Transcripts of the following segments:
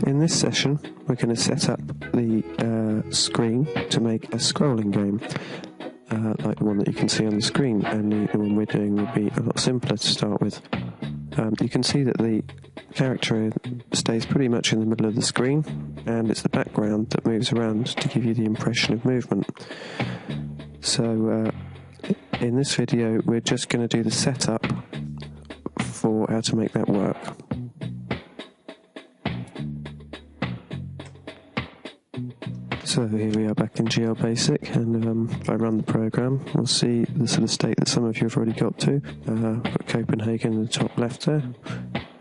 In this session, we're going to set up the screen to make a scrolling game, like the one that you can see on the screen, only the one we're doing will be a lot simpler to start with. You can see that the character stays pretty much in the middle of the screen, and it's the background that moves around to give you the impression of movement. So in this video, we're just going to do the setup for how to make that work. So here we are back in GL Basic, and if I run the program, we'll see the sort of state that some of you have already got to. Got Copenhagen in the top left there,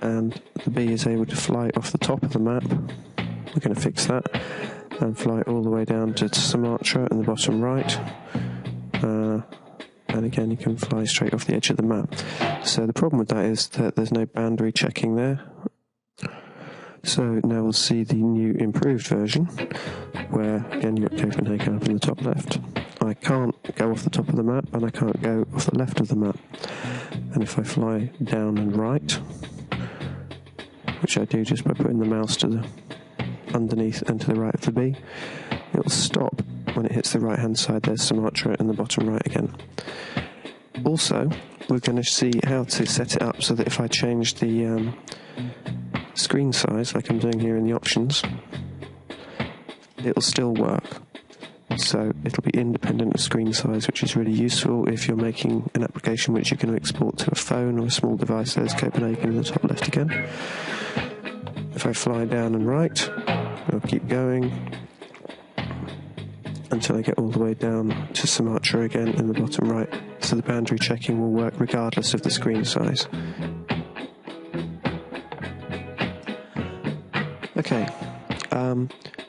and the bee is able to fly off the top of the map. We're going to fix that, and fly all the way down to Sumatra in the bottom right. And again, you can fly straight off the edge of the map. So the problem with that is that there's no boundary checking there. So now we'll see the new improved version, where again you've got Copenhagen up in the top left. I can't go off the top of the map, and I can't go off the left of the map. And if I fly down and right, which I do just by putting the mouse to the underneath and to the right of the bee, it will stop when it hits the right hand side. There's Sumatra in the bottom right again. Also, we're going to see how to set it up so that if I change the screen size, like I'm doing here in the options, it'll still work. So it'll be independent of screen size, which is really useful if you're making an application which you're going to export to a phone or a small device. There's Copenhagen in the top left again. If I fly down and right, I'll keep going until I get all the way down to Sumatra again in the bottom right. So the boundary checking will work regardless of the screen size. Okay,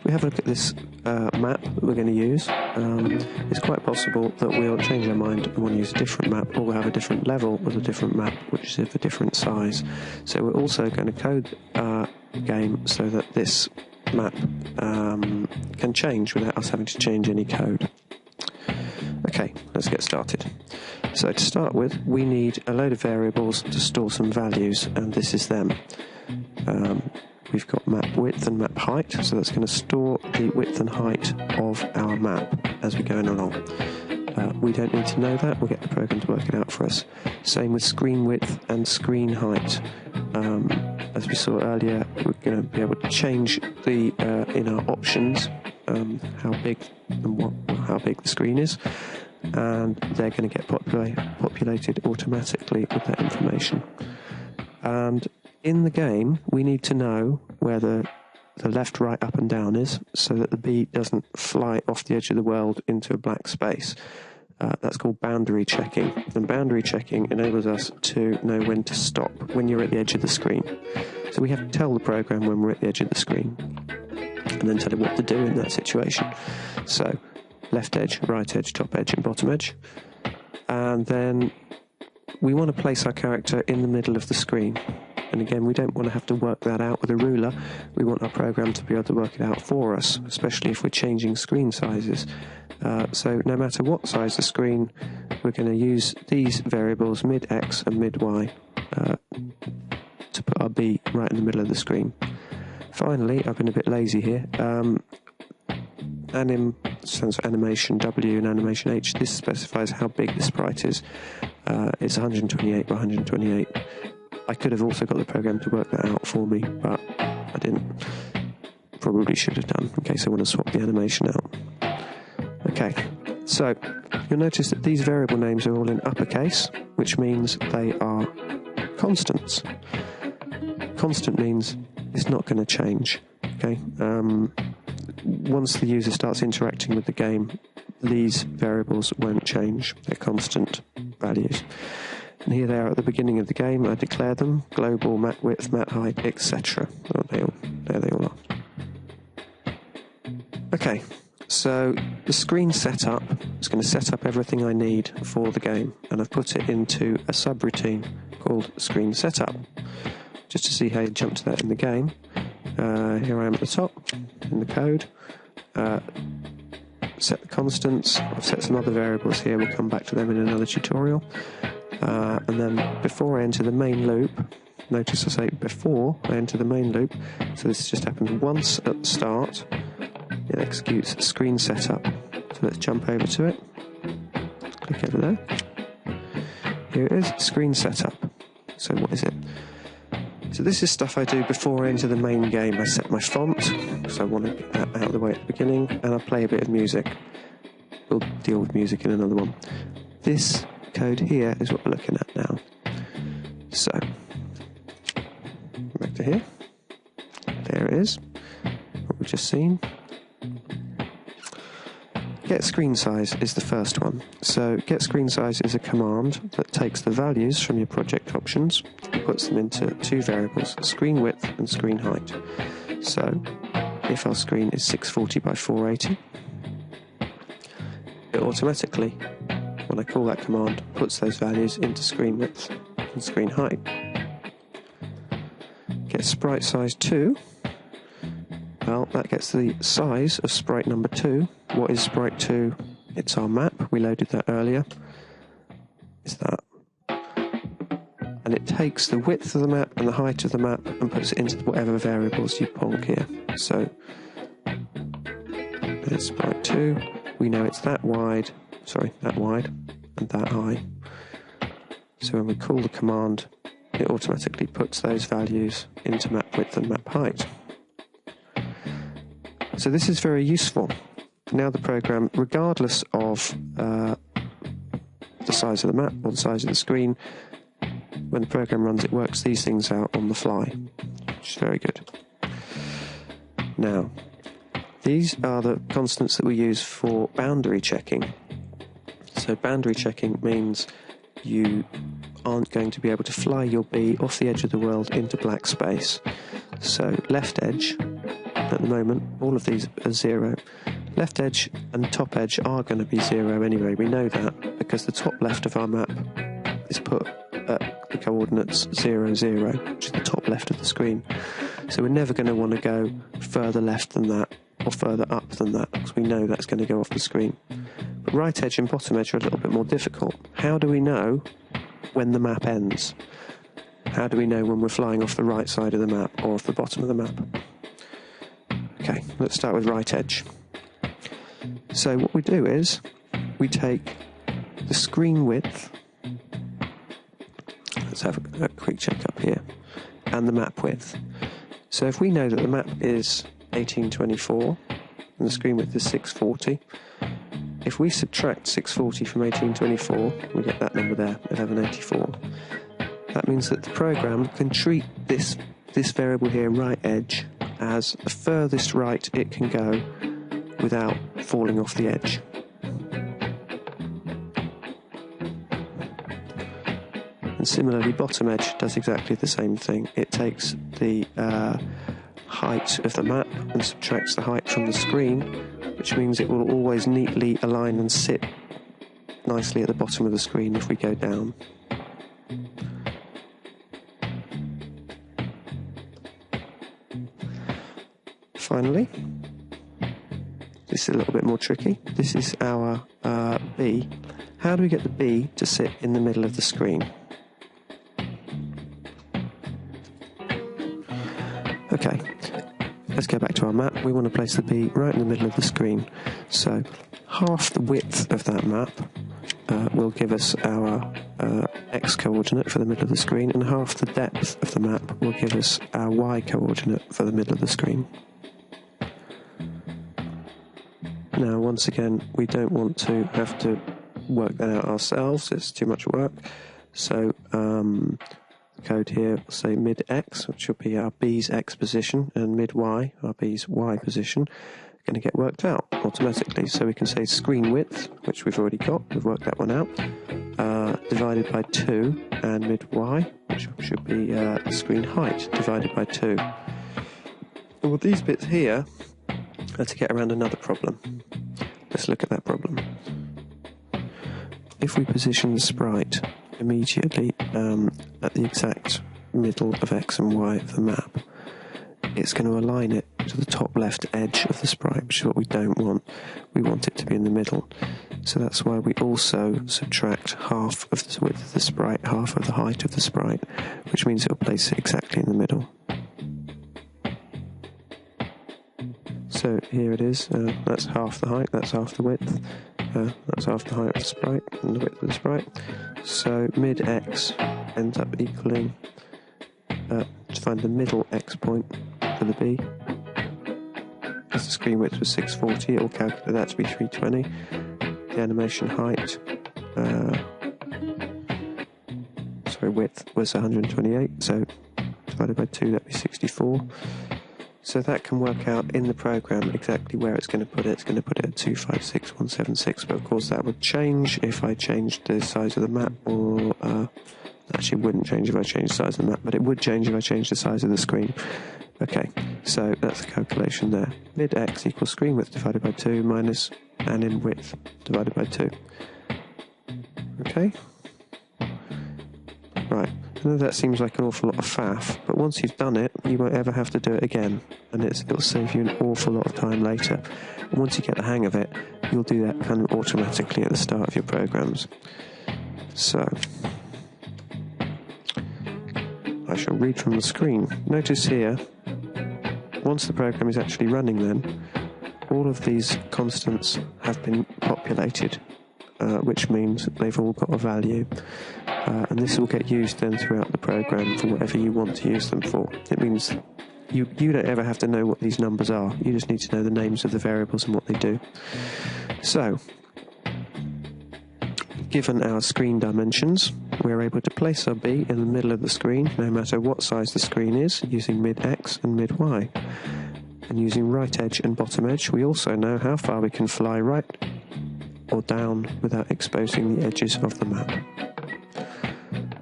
we have a look at this map that we're going to use. It's quite possible that we'll change our mind and want to use a different map, or we'll have a different level with a different map, which is of a different size. So we're also going to code the game so that this map can change without us having to change any code. Okay, let's get started. So to start with, we need a load of variables to store some values, and this is them. We've got map width and map height, so that's going to store the width and height of our map as we're going along. We don't need to know that, we'll get the program to work it out for us. Same with screen width and screen height. As we saw earlier, we're going to be able to change the in our options how big the screen is, and they're going to get populated automatically with that information. And in the game, we need to know where the left, right, up and down is, so that the bee doesn't fly off the edge of the world into a black space. That's called boundary checking. And boundary checking enables us to know when to stop when you're at the edge of the screen. So we have to tell the program when we're at the edge of the screen, and then tell it what to do in that situation. So left edge, right edge, top edge, and bottom edge. And then we want to place our character in the middle of the screen. And again, we don't want to have to work that out with a ruler. We want our program to be able to work it out for us, especially if we're changing screen sizes. So no matter what size the screen, we're going to use these variables mid-x and mid-y to put our bee right in the middle of the screen. Finally, I've been a bit lazy here. Anim stands for animation W and animation H. This specifies how big the sprite is. It's 128 by 128. I could have also got the program to work that out for me, but I didn't. Probably should have done, in case I want to swap the animation out. Okay, so you'll notice that these variable names are all in uppercase, which means they are constants. Constant means it's not going to change. Okay, once the user starts interacting with the game, these variables won't change. They're constant values. And here they are at the beginning of the game. I declare them: global, map width, map height, etc. Oh, there they all are. Okay, so the screen setup is going to set up everything I need for the game, and I've put it into a subroutine called screen setup, just to see how you jump to that in the game. Here I am at the top in the code. Set the constants. I've set some other variables here. We'll come back to them in another tutorial. And then before I enter the main loop, notice I say before I enter the main loop, so this just happens once at the start. It executes screen setup. So let's jump over to it, click over there. Here it is, screen setup. So what is it? So this is stuff I do before I enter the main game. I set my font, so I want to get that out of the way at the beginning, and I play a bit of music. We'll deal with music in another one. This code here is what we're looking at now. So, back to here. There it is, what we've just seen. Get screen size is the first one. So get screen size is a command that takes the values from your project options and puts them into two variables, screen width and screen height. So if our screen is 640 by 480, it automatically, when I call that command, puts those values into screen width and screen height. Get sprite size 2. Well, that gets the size of sprite number 2. What is sprite 2? It's our map. We loaded that earlier. Is that. And it takes the width of the map and the height of the map and puts it into whatever variables you ponk here. So, there's sprite 2. We know it's that wide, and that high. So when we call the command, it automatically puts those values into map width and map height. So this is very useful. Now the program, regardless of the size of the map or the size of the screen, when the program runs, it works these things out on the fly, which is very good. Now, these are the constants that we use for boundary checking. So boundary checking means you aren't going to be able to fly your bee off the edge of the world into black space. So left edge, at the moment, all of these are 0. Left edge and top edge are going to be 0 anyway. We know that because the top left of our map is put at the coordinates 0, 0, which is the top left of the screen. So we're never going to want to go further left than that or further up than that because we know that's going to go off the screen. But right edge and bottom edge are a little bit more difficult. How do we know when the map ends? How do we know when we're flying off the right side of the map or off the bottom of the map? Okay, let's start with right edge. So what we do is we take the screen width, let's have a quick check up here, and the map width. So if we know that the map is 1824 and the screen width is 640, if we subtract 640 from 1824, we get that number there, 1184. That means that the program can treat this variable here, right edge, as the furthest right it can go without falling off the edge. And similarly, bottom edge does exactly the same thing. It takes the height of the map and subtracts the height from the screen, which means it will always neatly align and sit nicely at the bottom of the screen if we go down. Finally, this is a little bit more tricky. This is our B. How do we get the B to sit in the middle of the screen? Okay, let's go back to our map. We want to place the B right in the middle of the screen. So half the width of that map will give us our X coordinate for the middle of the screen, and half the depth of the map will give us our Y coordinate for the middle of the screen. Now, once again, we don't want to have to work that out ourselves. It's too much work. So, code here will say mid-X, which will be our B's X position, and mid-Y, our B's Y position, going to get worked out automatically. So we can say screen width, which we've already got. We've worked that one out. Divided by 2, and mid-Y, which should be screen height, divided by 2. Well, these bits here are to get around another problem. Let's look at that problem. If we position the sprite immediately at the exact middle of X and Y of the map, it's going to align it to the top left edge of the sprite, which is what we don't want. We want it to be in the middle. So that's why we also subtract half of the width of the sprite, half of the height of the sprite, which means it'll place it exactly in the middle. So here it is, that's half the height, that's half the width, that's half the height of the sprite and the width of the sprite. So mid x ends up equaling, to find the middle x point for the B, as the screen width was 640, it will calculate that to be 320. The animation height, width was 128, so divided by 2, that'd be 64. So that can work out in the program exactly where it's going to put it. It's going to put it at 256176, but of course that would change if I changed the size of the map, or actually wouldn't change if I changed the size of the map, but it would change if I changed the size of the screen. Okay, so that's the calculation there. Mid x equals screen width divided by 2 minus anim width divided by 2. Okay? Right. I know that seems like an awful lot of faff, but once you've done it, you won't ever have to do it again, and it'll save you an awful lot of time later. And once you get the hang of it, you'll do that kind of automatically at the start of your programs. So, I shall read from the screen. Notice here, once the program is actually running then, all of these constants have been populated, which means they've all got a value. And this will get used then throughout the program for whatever you want to use them for. It means you don't ever have to know what these numbers are. You just need to know the names of the variables and what they do. So, given our screen dimensions, we're able to place our B in the middle of the screen, no matter what size the screen is, using mid-x and mid-y. And using right edge and bottom edge, we also know how far we can fly right or down without exposing the edges of the map.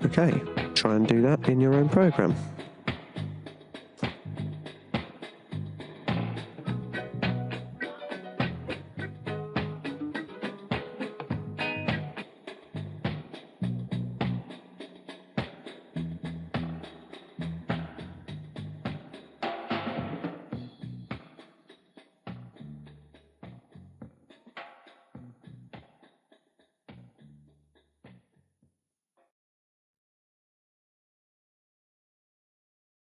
Okay, try and do that in your own program.